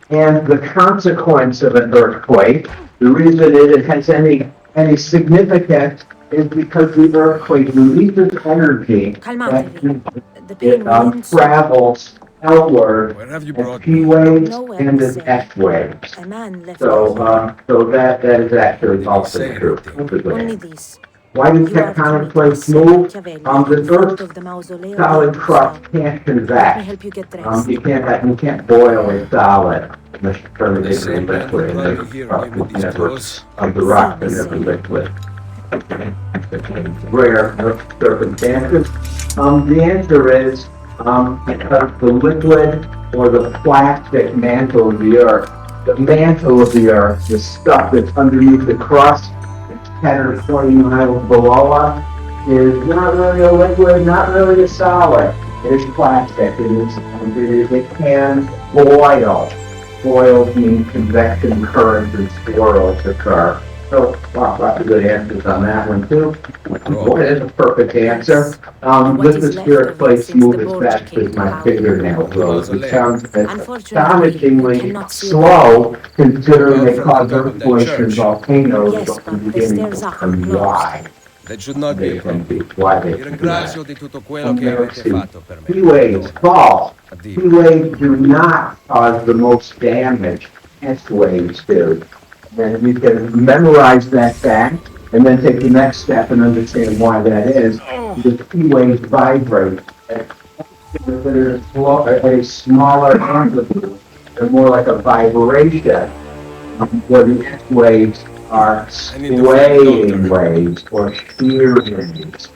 And the consequence of an earthquake, the reason it has any significance is because the earthquake releases energy that Calmatevi. The pain it will end soon. travels outward Where have you as brought P me? waves Nowhere, and as Messere. S waves. A man left it So, here. that is actually Did he also say true. anything? Only this. Why do You are to tectonic meet plates Messere move? Machiavelli in The front Earth's of the Mausoleo di solid crust Augusto. can't Let me convect. help you get dressed. You can't boil a solid unless you turn The it into a same man who liquid, and brought the me here crust gave me is these never, clothes. the Si, rocks are never Messere. liquid. Rare circumstances. The answer is because the liquid or the plastic mantle of the earth, the stuff that's underneath the crust, it's 10 or 20 miles below us, is not really a liquid, not really a solid. It is plastic. It can boil. Boils mean convection currents and swirls occur. So, lots of good answers on that one too. Boy, that's a perfect answer. Yes. And what is The left spirit of it plates since the move as Borgia fast came as to my power. fingernail The grows, which mausoleum. sounds Unfortunately, we astonishingly cannot see it from here. slow considering About they from the cause top of that earthquakes and church. volcanoes Yes, from the but the beginning. stairs are And closed. why That should not be they a can be, problem. why they Vi can do that. ringrazio di tutto quello che Let's avete see. fatto per me. P waves, false. Addio. P waves do not cause the most damage. S waves do. And you can memorize that fact and then take the next step and understand why that is. Because P waves vibrate at a smaller amplitude. They're more like a vibration, where the S waves are I need to find a swaying doctor. waves or shear waves.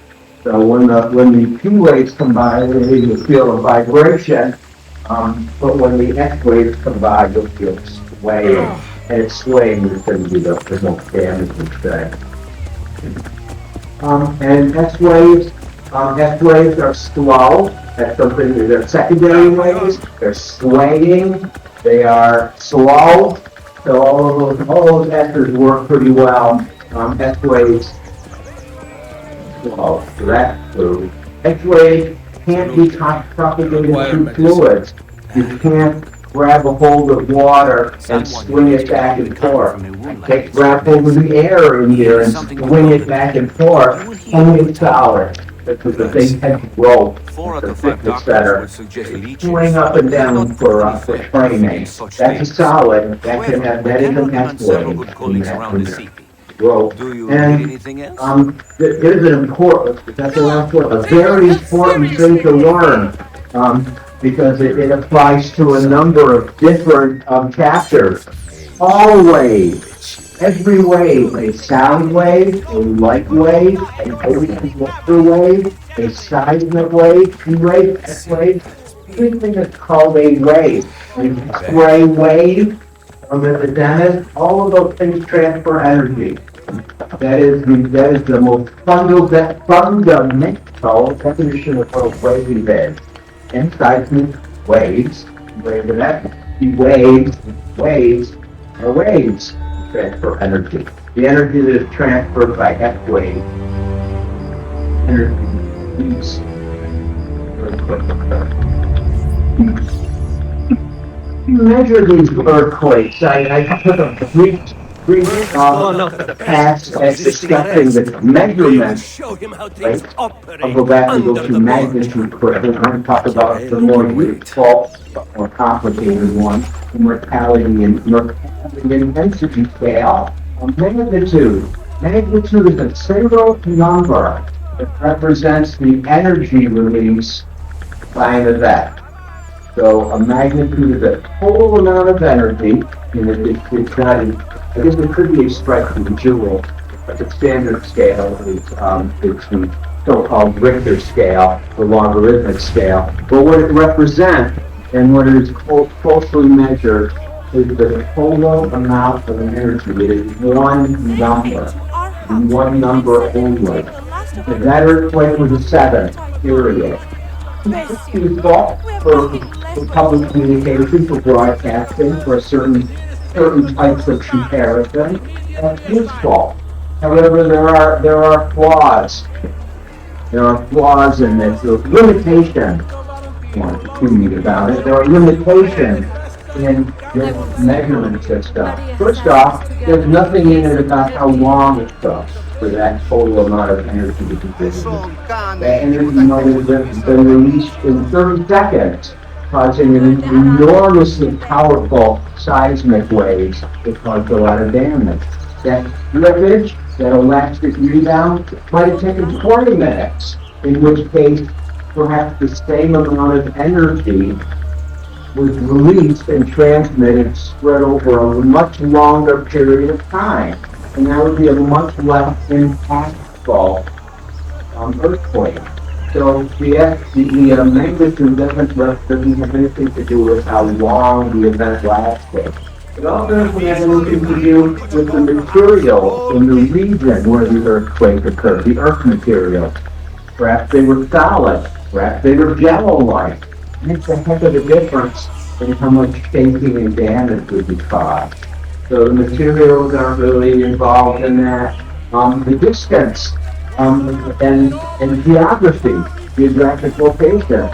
So when the P waves combine, you feel a vibration, but when the X waves combine, you'll feel swaying. And it's swaying is going to be the most damaging thing. And S waves are slow. That's something, they're secondary waves. They're swaying. They are slow. So all those S's work pretty well. S waves slow. So that's true. X waves can't be propagated through fluids. You can't grab a hold of water and swing it back and forth. Grab hold of the air in here and swing it back and forth. Only solid. Because the thing has rope, the thickness better. Swing up and down for training. That's a solid. That is an S wave in that rope. And there's an a very important thing to learn, because it applies to a number of different chapters. All waves, every wave, a sound wave, a light wave, an ocean water wave, a seismic wave, P-wave, S-wave, everything is called a wave. A X-ray wave from the dentist, all of those things transfer energy. That is the most fundamental definition of what a wave is. And seismic waves, wave of that, the waves are waves transfer energy. The energy that is transferred by F wave, energy leaves measure these earthquakes. I took a brief pass at discussing the measurement. Right? I'll go back and go to magnitude quickly. I'm going to talk about the more useful, more complicated one, the mortality and intensity scale. Magnitude. Magnitude is a single number that represents the energy release by an event. So a magnitude is a total amount of energy, and it's not, I guess it could be expressed in joules, but the standard scale is the so-called Richter scale, the logarithmic scale. But what it represents and what is closely measured is the total amount of energy. It is one number only. If that earthquake was a 7, period. Useful for public communication, for broadcasting, for certain types of comparison. Useful. However, there are flaws. There are flaws in this. There's limitations. Want to read about it. There are limitations in this measurement system. First off, there's nothing in it about how long it took for that total amount of energy to be distributed. That energy might have been released in 30 seconds, causing an enormously powerful seismic waves that caused a lot of damage. That slippage, that elastic rebound, might have taken 20 minutes, in which case perhaps the same amount of energy was released and transmitted spread over a much longer period of time. And that would be a much less impactful earthquake. So the magnitude doesn't have anything to do with how long the event lasted. It also doesn't have anything to do with the material in the region where the earthquake occurred, the earth material. Perhaps they were solid, perhaps they were jello-like. It makes a heck of a difference in how much shaking and damage would be caused. So the materials aren't really involved in that. The distance and geography, geographic location,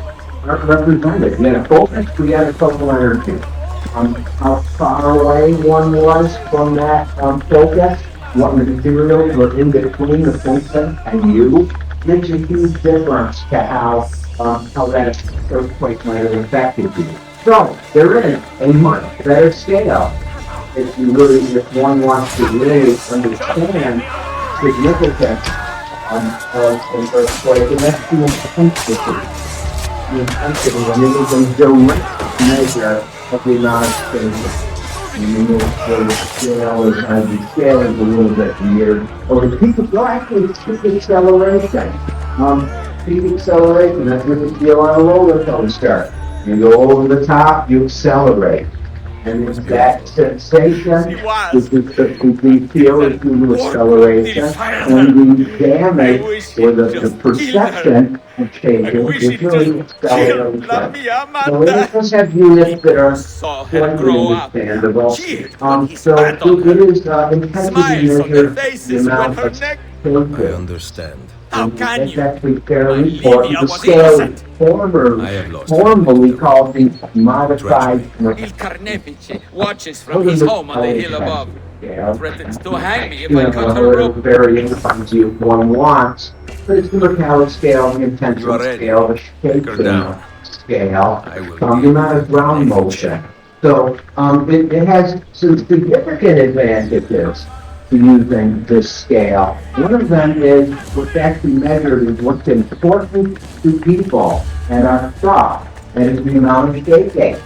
aren't represented. In a focus, we had a total energy. How far away one was from that focus, what materials were in between the focus and you, makes a huge difference to how that earthquake might have affected you. So there is a much better scale if one wants to really understand significance of an earthquake, and that's the intensity. The intensity, and it is a direct measure of the amount of space. And the scale is a little bit weird. Or the peak, well, actually, it's peak acceleration. Peak acceleration, that's what you feel on a roller coaster. You go over the top, you accelerate. And it's that sensation, which is the feel is due to acceleration, and the damage or the perception of changes is really acceleration. So it does have units that are slightly understandable. So it is intensity measured the amount of I changes. understand. How can you? That's actually fairly My important. Livia The was scale innocent. I have lost formally called the modified Il Carnefice watches from his home on the hill above. Threatens to hang me if I cut a rope. Various times you one wants, but it's the metallic scale, the intention You are ready. scale, the shape down. scale, I will the amount of ground motion. So it has some significant advantages to using this scale. One of them is what's actually measured is what's important to people and our thought, and it's the amount of shaking.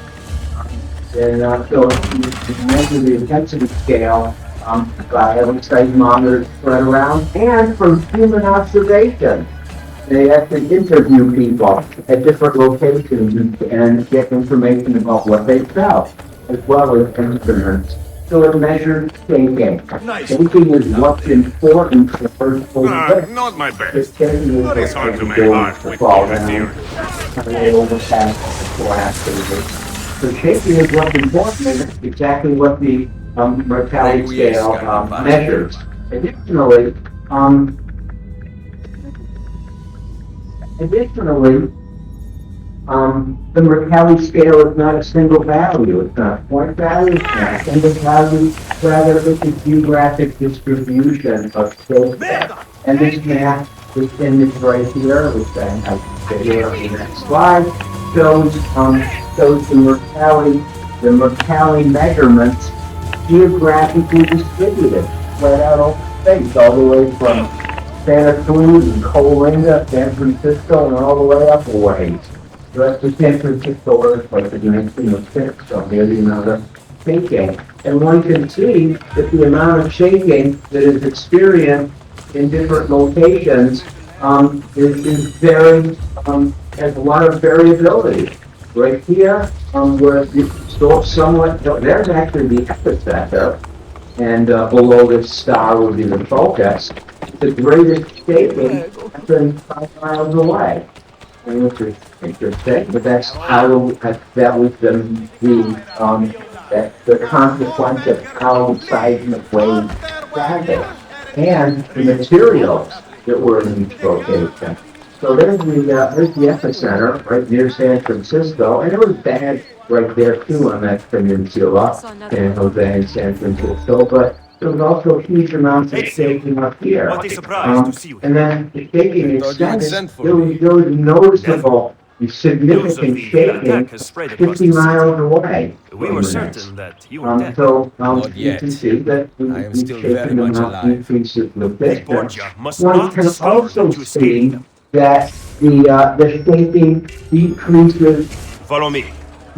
And so you measure the intensity scale by having seismometers spread around and from human observation. They actually interview people at different locations and get information about what they felt, as well as instruments. So it measures shaking. Shaking is what's important for earthquake. Not my best. Shaking But it's is hard to make going art to with fall the down, theory. kind of overpass the glass. So shaking is what's important, and it's exactly what the mortality scale measures. Additionally, the mortality scale is not a single value. It's not a point value, it's not a single value. Rather, it's a geographic distribution of data. And this map, this image right here, which I have here on the next slide, shows the mortality measurements geographically distributed, spread out over space, all the way from Santa Cruz and Coalinga, San Francisco, and all the way up a ways. So that's the San Francisco earthquake in 1906, so here's the amount of shaking. And one can see that the amount of shaking that is experienced in different locations is very, has a lot of variability. Right here, where it's still somewhat, there's actually the epicenter, and below this star would be the focus. The greatest shaking happens 5 miles away. And which is interesting, but that's how that was the consequence of how seismic waves travel and the materials that were in each location. So there's the epicenter right near San Francisco, and it was bad right there too on that peninsula, San Jose and San Francisco, but there was also huge amounts of shaking up here. What a surprise to see you. And then the shaking Thought you had extended, sent for there me. was noticeable, News of significant the shaking attack has spread across 50 the city. miles away. We from were the certain that you were nest. dead. So Not you yet. can see that I am we've still very shaken much enough alive. increases the The distance. Borgia must One not can discover also that you escaped see them. that the shaking decreases Follow me.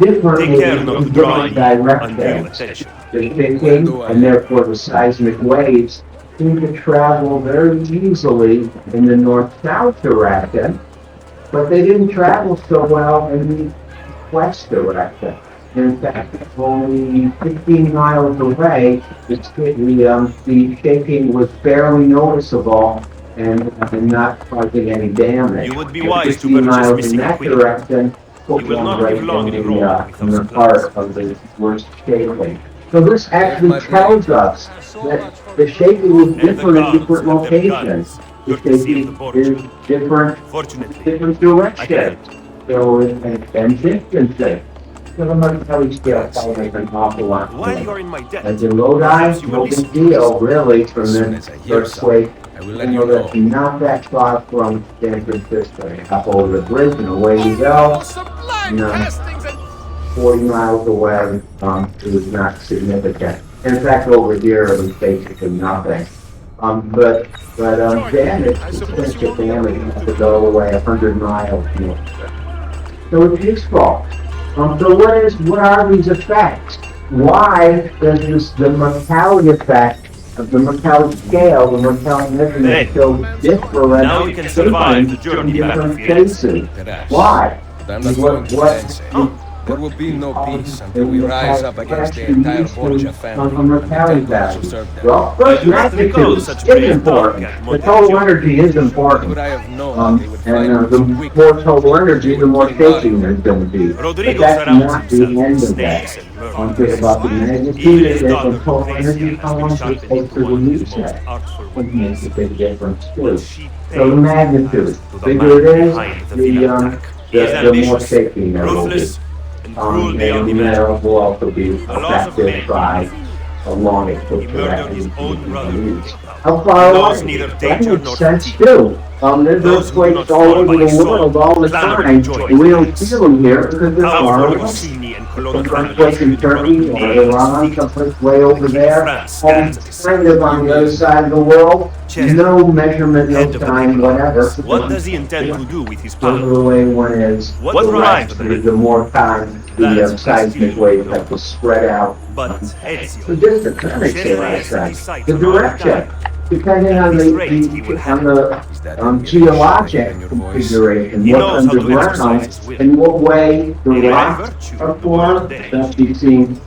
differently Take care in not to different draw undue directions. attention. The shaking and therefore the seismic waves seem to travel very easily in the north-south direction, but they didn't travel so well in the west direction. In fact, only 15 miles away, the shaking was barely noticeable and not causing any damage. You would be wise to 15 purchase miles in missing that equipment. direction put You will one not right live long in in Rome without the supplies. heart of the worst shaking. So this actually my tells us that the shaking is And the different in gods different have their locations. guns, The courtesy of the shaking Borgia. is different Fortunately, different directions. So and distances. So the Mercalli scale probably an awful lot. while you are in my debt, As in Lodi, perhaps you will no listen big to me. deal really from As soon the as I hear earthquake. I will let You you know that's know. not that far from San Francisco. Up over the bridge and away you go. Sublime No. castings and 40 miles away, it was not significant. In fact, over here, it was basically nothing. Damage, substantial damage, you have to go away 100 miles north. So it's useful. So what are these effects? Why does the Mercalli effect of the Mercalli scale, the Mercalli measurement Hey. show different Now you can survive the journey in back to different Firenze. cases? Perhaps. Why? But I'm not What- going to what- Firenze. There will be no peace until we rise up against the entire Borgia family and the temples who serve them. Well, I first do not recall magnitude such is brave important. talk at The total Montevideo. energy is important. Would I have known they would find And me the too weak? more total energy, the more shaking there's going to be. Rodrigo But that's surrounds not the himself end with of that. snakes and I'm murderers. about the Even magnitude his of daughter the total energy, Lucrezia how has been long it sharpened takes into to one of his release most that. artful It makes a weapons. big difference But too. she So the magnitude, paid to the bigger man it is, behind the the villa attack. He is the more ambitious, shaking there will be. ruthless, and cruel beyond And imagining. that will also be The loss of affected men. by how long it took He for that murdered his to own be brother. released. How far He knows away? neither That danger makes nor sense fatigue. too. There's Those who do earthquakes not all fall over by the his world sword all the clamor time, for joy. and we don't feel them here because they're How far for away. Rossini and Colonna Some families place in with Turkey broken or nails, Iran, feet, someplace way over King of there, France all stands at his side. kind of on the other side of the world, Chester, no measurement, no head of the time, naval whatever. armies. What does he intend to do with his So power? the way one is, What the drives less, the the more time the That's seismic still waves no. have to spread out. But So Ezio, distance, that makes a Cesare lot of has set his sense. sights The on our direction, time. depending At on this rate, he will have on the Is that geologic in your voice? configuration, He what's knows how to exercise underground, his will. and what way the In my rocks virtue, are the world formed. day. That you've seen,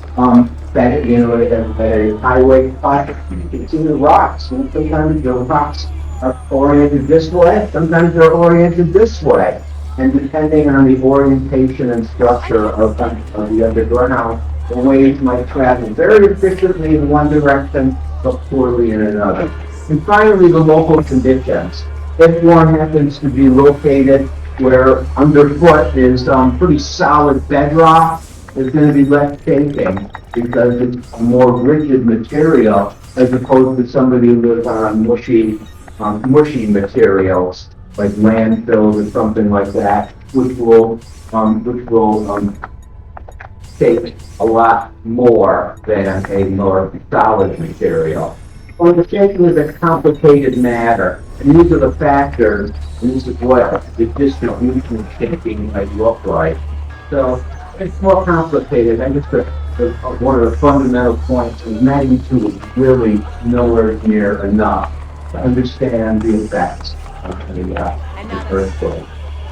that, at a highway spot, you can see the rocks, and sometimes the rocks are oriented this way, sometimes they're oriented this way. And depending on the orientation and structure of the underground, the waves might travel very efficiently in one direction, but poorly in another. And finally, the local conditions. If one happens to be located where underfoot is pretty solid bedrock, there's going to be less shaking because it's a more rigid material as opposed to somebody who lives on mushy materials like landfills or something like that, which will take a lot more than a more solid material. Well, the shaking is a complicated matter, and these are the factors, and this is what the distribution of shaking might look like. So it's more complicated. I guess one of the fundamental points is magnitude is really nowhere near enough to understand the effects of the earthquake.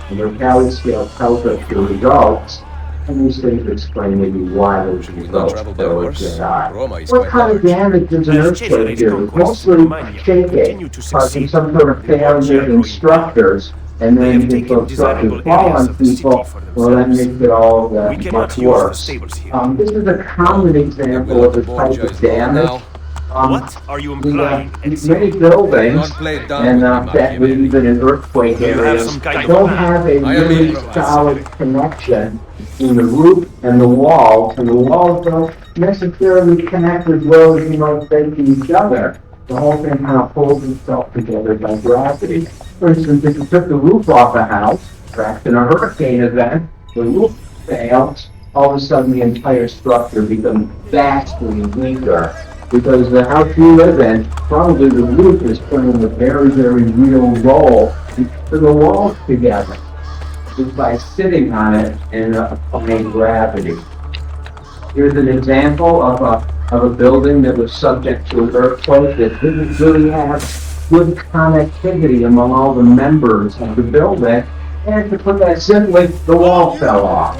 The Mercalli scale tells us the results, and these things explain maybe why those Should we not results travel by go horse? as they are. Roma is What quite kind of large. damage does an As Cesare's earthquake do? conquests Mostly in Romagna shaking, continue to causing succeed, some sort of the Borgia failure in growing structures, and They then have if taken those structures desirable fall areas on of the city people, for well, that themselves. makes it all We that cannot much use the worse. stables here. This is a common example of this type of damage. What are you implying, Ezio? Many buildings, Don't play dumb and with me, that would Machiavelli. even in earthquake Do you have areas, some kind of don't plan? have a I am really improvising. solid connection between the roof and the walls don't necessarily connect as well as you might think to each other. The whole thing kind of holds itself together by gravity. For instance, if you took the roof off a house, perhaps in a hurricane event, the roof fails, all of a sudden the entire structure becomes vastly weaker. Because the house you live in, probably the roof is playing a very, very real role in putting the walls together, just by sitting on it and applying gravity. Here's an example of a building that was subject to an earthquake that didn't really have good connectivity among all the members of the building. And to put that simply, the wall fell off.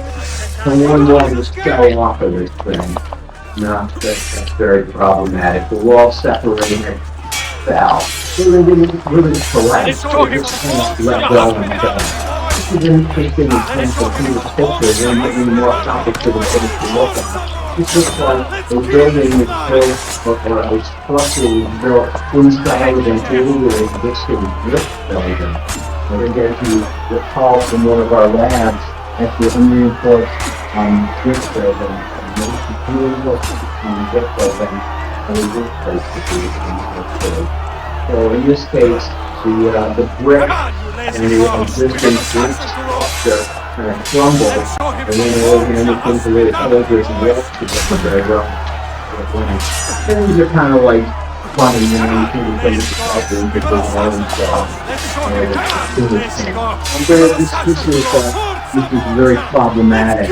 And one wall just fell off of this thing. No, that's very problematic. The wall separated, fell. So they didn't really collapse. They just kind of let go and fell. This is an interesting example from this picture. They're making more complicated things to look at. This looks like a building is built, or a structure is built inside an older existing brick building. And again, if you recall from one of our labs, at the unreinforced brick building, so in this case, the brick and the existing brick structure kind of crumbled, and then there wasn't anything to really celebrate and rest together. Things are kind of like funny, you know, you can play with the culture and get those own stuff. This is very problematic.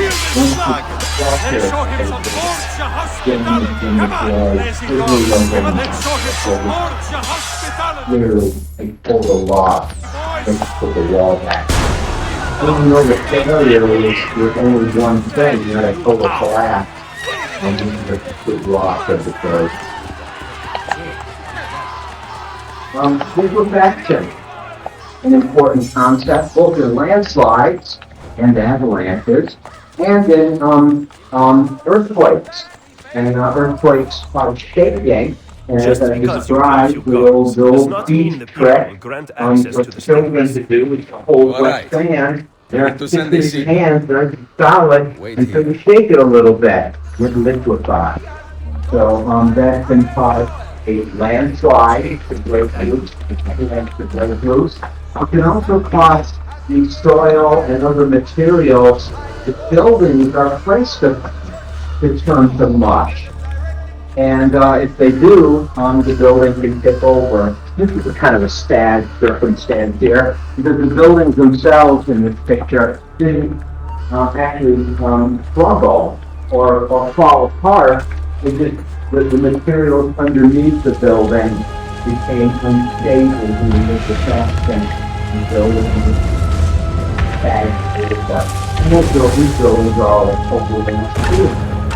Literally a total loss. They just put the wall back. Even though the failure was only one thing, you had a total collapse. And this is a complete loss of the place. Liquefaction, an important concept both in landslides and avalanches, and in earthquakes. And earthquakes are shaking, and as I described, the old beach trick what children to do is to hold wet sand. They're sticking his hands, they're solid, until you shake it a little bit, it liquefies. So that can cause a landslide to break loose, It can also cause the soil and other materials the buildings are placed upon to turn to mush. And if they do, the building can tip over. This is a kind of a sad circumstance here, because the buildings themselves in this picture didn't actually crumble or fall apart. It just the materials underneath the building became unstable when you make the fasting and building and these buildings are all hopefully too.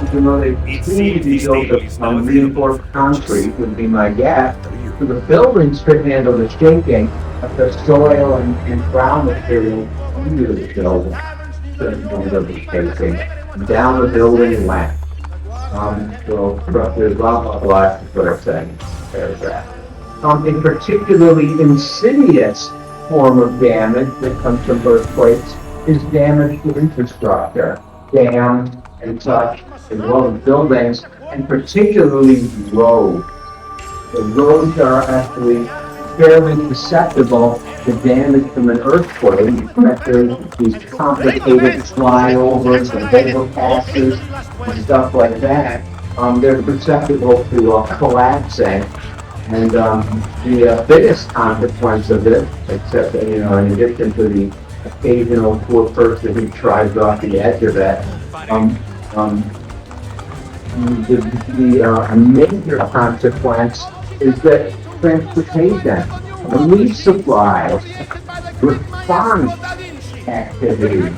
Even though they seem to be built of reinforced concrete, would be my guess. So the buildings could handle the shaking, but the soil and ground material under the building couldn't handle the shaking. Down the building went. So there's blah blah blah, that's what I'm saying. Paragraph. A particularly insidious form of damage that comes from earthquakes is damage to infrastructure, dams and such, as well as buildings, and particularly roads. The roads are actually fairly susceptible to damage from an earthquake. There's these complicated flyovers and overpasses and stuff like that. They're susceptible to collapsing. And the biggest consequence of it, except in addition to the occasional poor person who drives off the edge of it, a major consequence is that transportation, relief supplies, response activity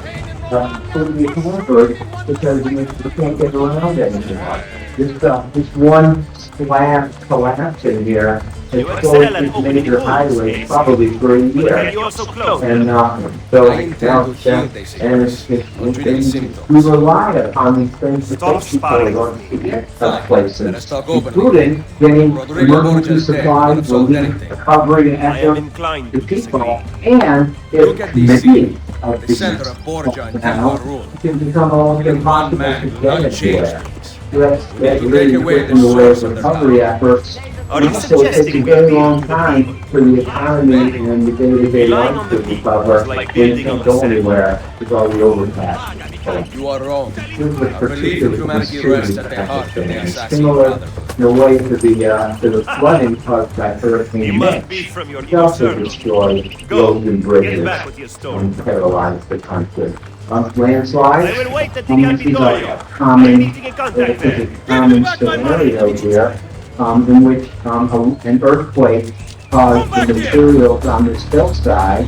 could be hampered because you can't get around anymore. This one slab collapsing here, You it's excel closed at this opening major wounds, highway Casey. probably for a But can year. you also close And, them? so, I intend to heal the sickness, not treat the symptoms. we rely upon these things to Stop take people sparring in with to me. get Fine. Let places, us talk openly. including getting Rodrigo emergency Borgia's dead. Could supplies, have solved relief, anything. recovery, and I am effort inclined to to people, disagree. and Look if at DC, many of the these center of Borgia and now Temple rule. it can become almost Even one impossible man to will get not into change there. things. That's We need to really take away quick the in the way of source of the recovery problem. efforts. Are you And also, it takes a suggesting we very appeal long to the time people? for the economy and the day-to-day Relying life on to the people recover. is like We building on can't the go sand. anywhere with all the overpass. You are wrong. Here's what Our belief in particularly humanity concerning rests at the heart of the It's assassin similar brotherhood. in a way to the flooding caused by You Hurricane must be Mitch. from your It evil also circle. destroyed Go, roads and get bridges back with your story. and paralyzed the country. Landslides. I will wait at the This is a Capitolio. I am common, meeting in contact this is there. a common scenario here, in which an earthquake caused the materials on this hillside,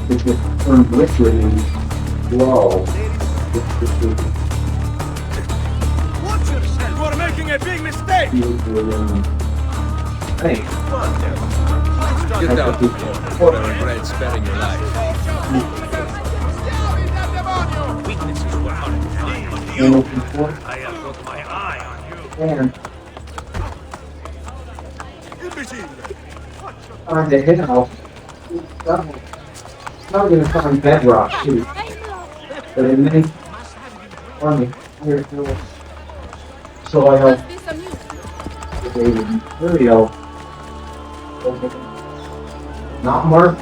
which would turn literally low. Watch yourself! You are making a big mistake! Hey, Get down to the floor. I regret sparing your life. Weaknesses were hard to find. and it's important, I have got my eye on you. and on the hill, not gonna find bedrock too, but in many, on the higher hill, soil, the material, not marked,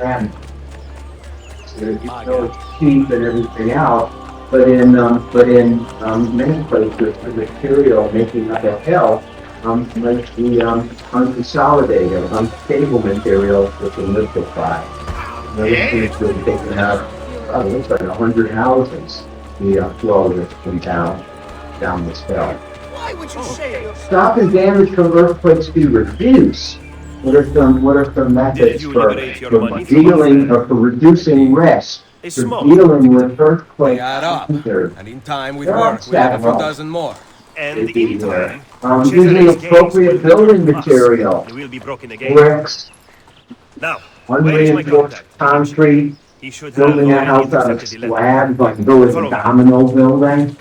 and so you know it's cheap and everything else, but in many places, the material making up a hill, like the unconsolidated, unstable material that can liquefy. Those things have taken out, it looks like 100 houses, the flow that's been down this hill. Why would you say it? Stopping damage from earthquakes be reduced. What are some methods you for liberate your money from dealing or for reducing risk? A For small dealing with earthquake They add up. hazard. And in time, with There are work, we'll have a few several. dozen more. And It'd be in time, using Cesare's gains appropriate will building become us, material, and will be broken again. bricks, Now, where is my unreinforced contact? concrete, He should have building a already house out of intercepted the letter. slabs, like building Follow a me. domino building,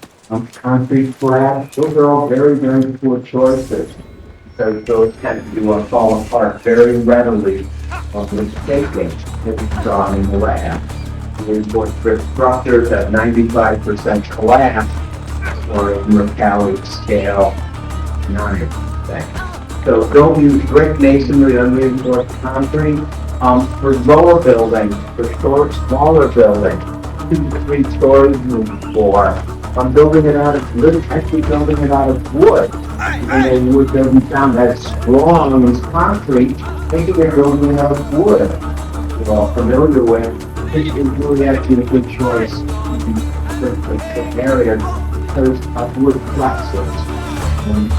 concrete slabs. Those are all very, very poor choices. Because those tend to fall apart very readily with shaking if it's drawn in the lab. Reinforced brick structures at 95% collapse or in metallic scale 9%. So don't use brick masonry, unreinforced concrete. For lower buildings, for smaller buildings, 2 to 3 stories and more. I'm building it out of, actually building it out of wood. And the wood doesn't sound as strong as concrete, making it building out of wood. You're all familiar with. It really actually a good choice in certain areas because of wood flexes. And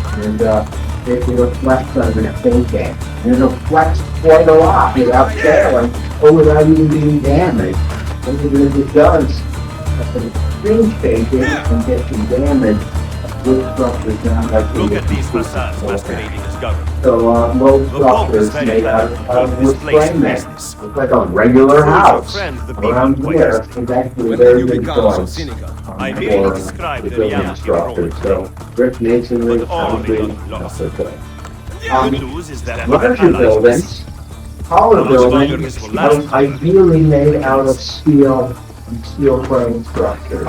it reflects on the thinking. And it'll flex quite a lot without failing or without even being damaged. And even if it does, extreme shaking and get some damage, wood structures not likely Look to at these be facades masquerading as government. So, low The Pope is structures very made clever out to of keep wood this place in framing. business. It's like a regular Prove your house. friend the people Around quite here, easily. it's actually a When very did you good become so choice. cynical? I merely For described the the building reality of structure. Rome. So, brick masonry, But all concrete, is not lost. that's okay. Good news is that Larger our allies buildings, taller How much longer buildings this will last? are ideally made out of steel frame structures.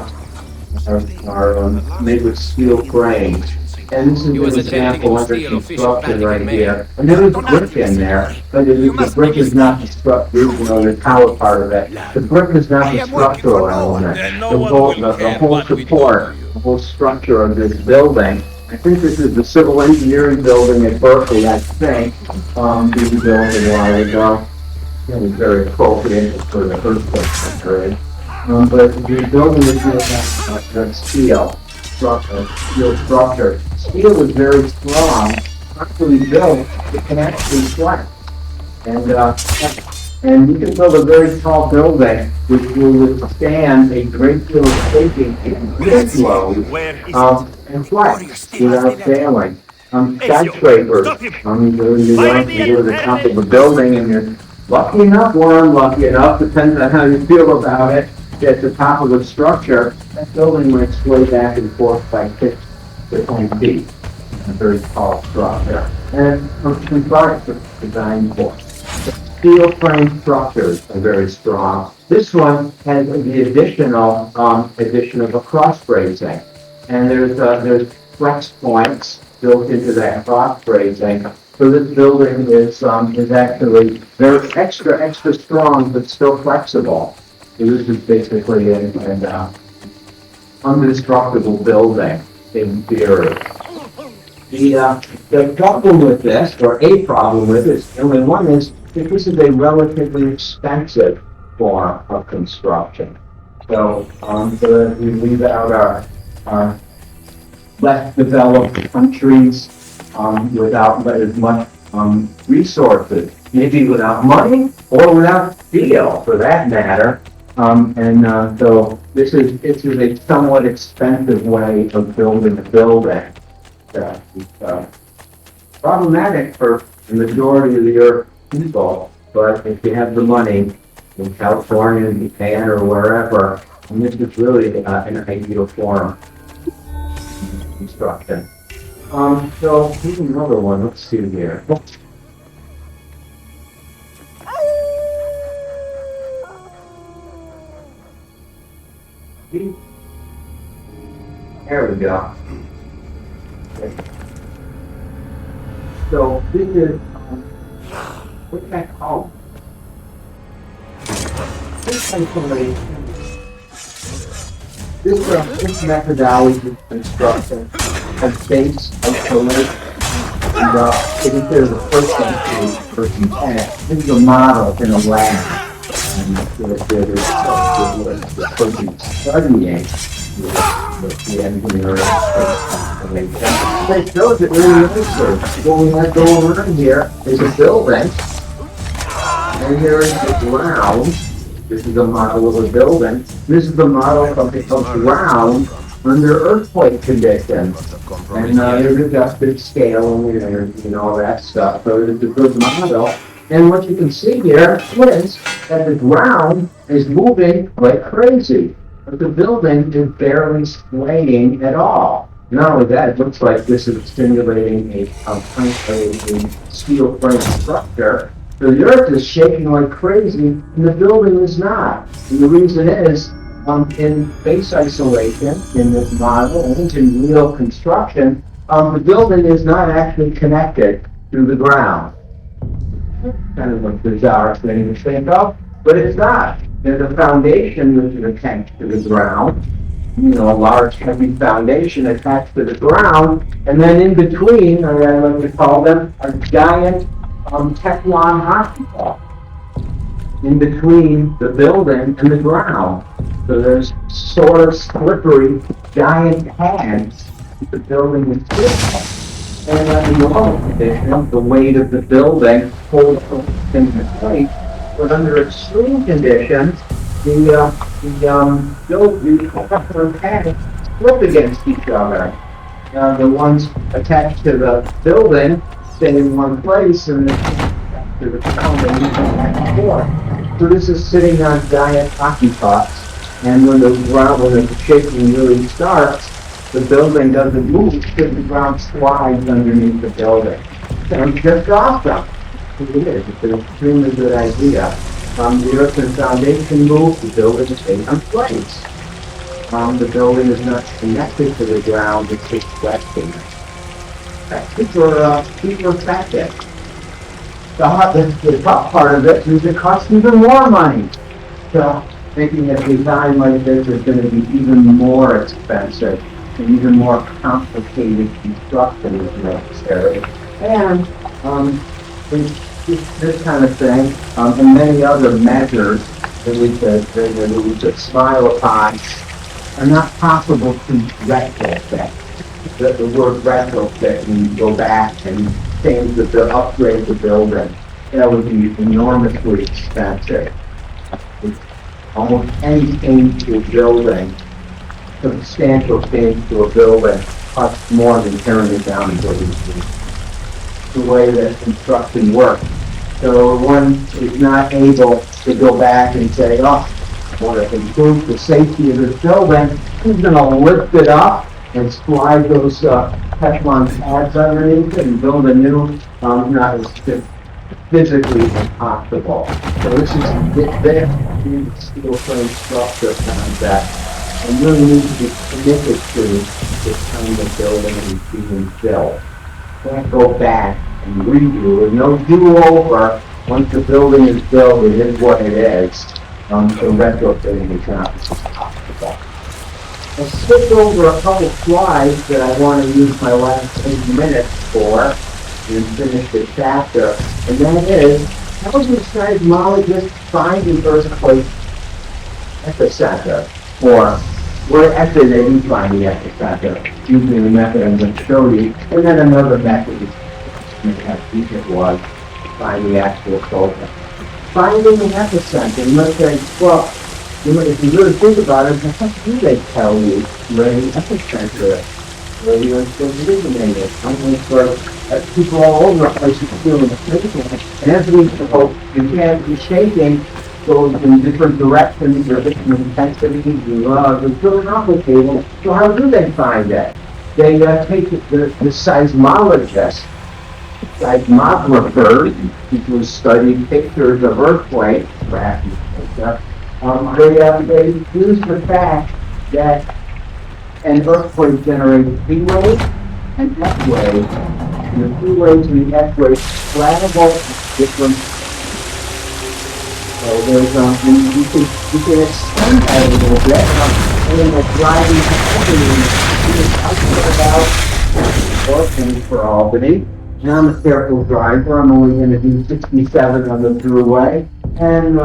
Are made with steel frames. And this is He was an attempting example to under steal official construction Vatican right mail. here. And there is brick in there, but the brick is not the structure, the tower part of it. The brick is not the structural element. Then no The one whole, will the care whole what we do support, to you. the whole structure of this building. I think this is the civil engineering building at Berkeley, I think, being built a while ago. It was very appropriate for the earthquake period. But the building is made out of steel structure. Steel is very strong, properly built, it can actually flex. And you can build a very tall building which will withstand a great deal of shaking and wind load. Where is it? and flex without failing. Skyscrapers, Stop him. you go to New York, you go to the top of a building and you're lucky enough or unlucky enough, depends on how you feel about it, at the top of the structure, that building might sway back and forth by 6 to 10 feet. A very tall structure. And construction is designed for. Steel frame structures are very strong. This one has the addition of a cross bracing. And there's flex points built into that cross bracing. So this building is actually very extra strong, but still flexible. So this is basically an indestructible building in theory. The problem with this, or a problem with this, only one is that this is a relatively expensive form of construction. So, we leave out our less developed countries without as much resources, maybe without money or without steel, for that matter. So this is a somewhat expensive way of building a building. Problematic for the majority of the Earth people, but if you have the money in California, Japan, or wherever, and this is really an ideal form of construction. So here's another one. Let's see here. There we go. So this is what's that called? This methodology of construction has base isolation. And it is the first century person past. This is a model in a lab. And the person studying the engineering. It shows it really research. What we have going on here is a building. And here is the ground. This is a model of a building. This is the model of the ground under earthquake conditions. And there's adjusted scale and all that stuff. So it's a good model. And what you can see here is that the ground is moving like crazy. But the building is barely swaying at all. Not only that, it looks like this is simulating a steel frame structure. So the earth is shaking like crazy, and the building is not. And the reason is, in base isolation, in this model, and in real construction, the building is not actually connected to the ground. Kind of a bizarre thing to think of, but it's not. There's a foundation which is attached to the ground, a large heavy foundation attached to the ground, and then in between, or I like to call them, a giant Teflon hockey ball in between the building and the ground. So there's sort of slippery giant pads the building is sitting. And in normal conditions, the weight of the building holds things in place. But under extreme conditions, the pads slip against each other. The ones attached to the building stay in one place, and to the ground and move back and forth. So this is sitting on giant hockey pucks, and when the shaking really starts, the building doesn't move because the ground slides underneath the building. Sounds just awesome. It is. It's an extremely good idea. The earth and foundation move, the building stays in place. The building is not connected to the ground, it's just resting. That's super effective. The top part of it is it costs even more money. So making a design like this is going to be even more expensive, and even more complicated construction is necessary. And this kind of thing, and many other measures that we could smile upon, are not possible to retrofit. The word retrofit, when you go back and change upgrade the building, that would be enormously expensive. Almost any change to a building, substantial change to a building, costs more than tearing it down and building it. The way that construction works. So one is not able to go back and say, oh, I want to improve the safety of the building. Who's going to lift it up and slide those Teflon pads underneath it and build a new, not as physically impossible. So this is steel frame structure concept and really need to be committed to this kind of building and being built. Can't go back and redo. There's no do-over. Once the building is built, it is what it is. So retrofitting is not possible. I'll skip over a couple slides that I want to use my last 8 minutes for and finish the chapter. And that is, how do seismologists find the earthquake epicenter? Or where actually they do find the epicenter, using the method I'm going to show you. And then another method is how deep it was to find the actual focus. Finding the epicenter, let's say, well, if you really think about it, how do they tell you where the epicenter is? Where the earthquake originated? I mean, for people all over the place who feel the shaking. And as we go, you can't be shaking goes in different directions, or different intensities, it's really complicated. So how do they find it? They take the seismologists, seismographers, who study pictures of earthquakes, they use the fact that an earthquake generates P waves and F waves. And the P waves and the F waves travel different. So there's you can extend that a little bit. And then the driving Albany, for Albany. And I'm a careful driver. I'm only going to do 67 on the throughway. And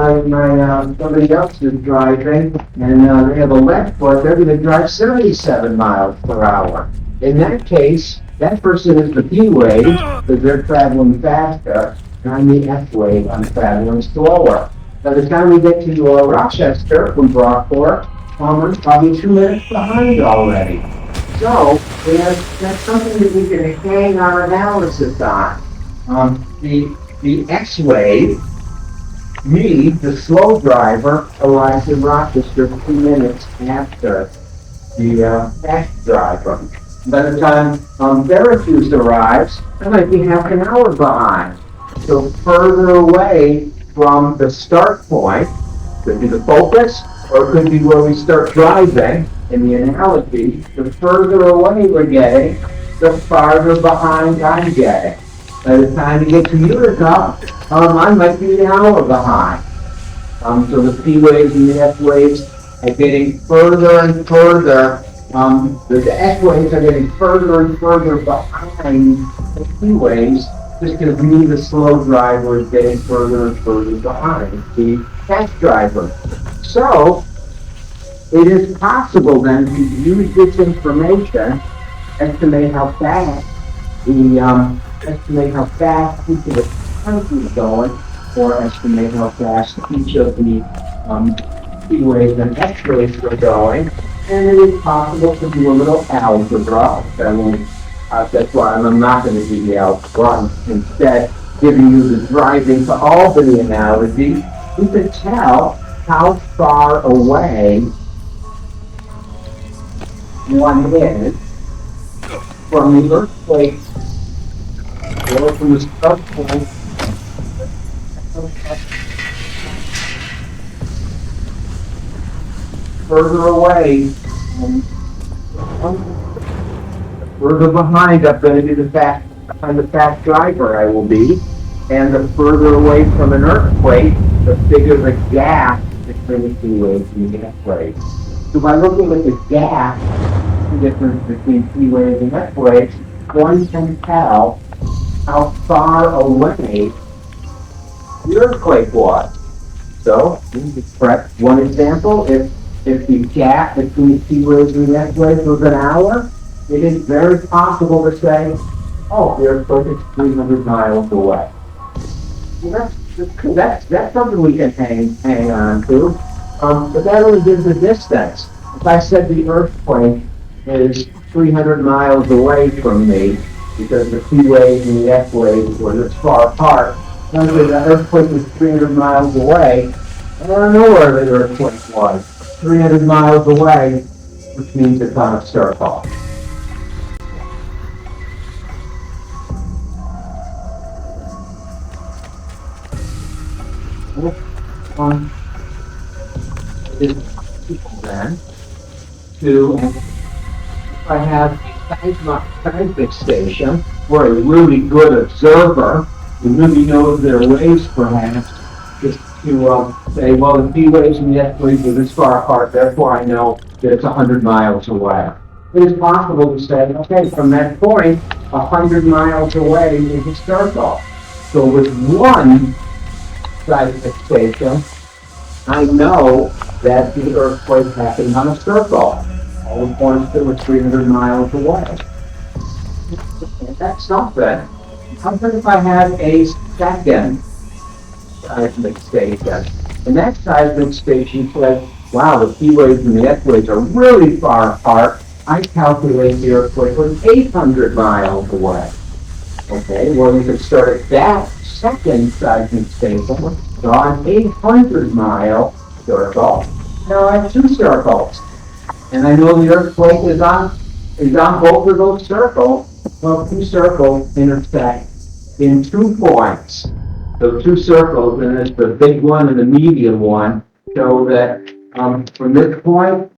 somebody else is driving, and they have a left foot. They're going to drive 77 miles per hour. In that case, that person is the P wave because they're traveling faster, and I'm the F wave. I'm traveling slower. By the time we get to Rochester from Brockport, we're probably 2 minutes behind already. So that's something that we can hang our analysis on. The X wave, me, the slow driver, arrives in Rochester 2 minutes after the fast driver. By the time Syracuse arrives, I might be half an hour behind. So further away from the start point, could be the focus, or it could be where we start driving. In the analogy, the further away we're getting, the farther behind I'm getting. By the time you get to Utica, I might be an hour behind. So the P waves and the F waves are getting further and further. The F waves are getting further and further behind the P waves, just because me, the slow driver, is getting further and further behind the fast driver. So it is possible then to use this information, estimate how fast each of the cars is going, or estimate how fast each of the P waves and X waves are going. And it is possible to do a little algebra. That's why I'm not going to do the algebra. Instead, giving you the driving to Albany analogy, you can tell how far away one is from the earthquake or from the start point. Further away, further behind I'm going to be the fast driver I will be, and the further away from an earthquake, the bigger the gap between the P waves and the F waves. So by looking at the gap, the difference between P waves and F waves, one can tell how far away the earthquake was. So, one example, if the gap between P waves and F waves was an hour, it is very possible to say, oh, the earthquake is 300 miles away. Well, that's something we can hang on to, but that only gives the distance. If I said the earthquake is 300 miles away from me because the P wave and the F wave were this far apart. Suddenly the earthquake was 300 miles away. I don't know where the earthquake was. 300 miles away, which means it's on a circle. Then to if I have a seismic station where a really good observer who really knows their waves perhaps just to say, well, the P waves and the S waves are this far apart, therefore I know that it's 100 miles away. It is possible to say, okay, from that point, 100 miles away is a circle. So with one seismic station, I know that the earthquake happened on a circle. All the points that were 300 miles away. And that's something. How about if I had a second seismic station? And that seismic station said, wow, the P waves and the S waves are really far apart. I calculate the earthquake was 800 miles away. Okay, well, you could start at that second seismic station, draw an 800-mile circle. Now I have two circles, and I know the earthquake is on both of those circles. Well, two circles intersect in 2 points. So 2 circles, and it's the big one and the medium one, show that from this point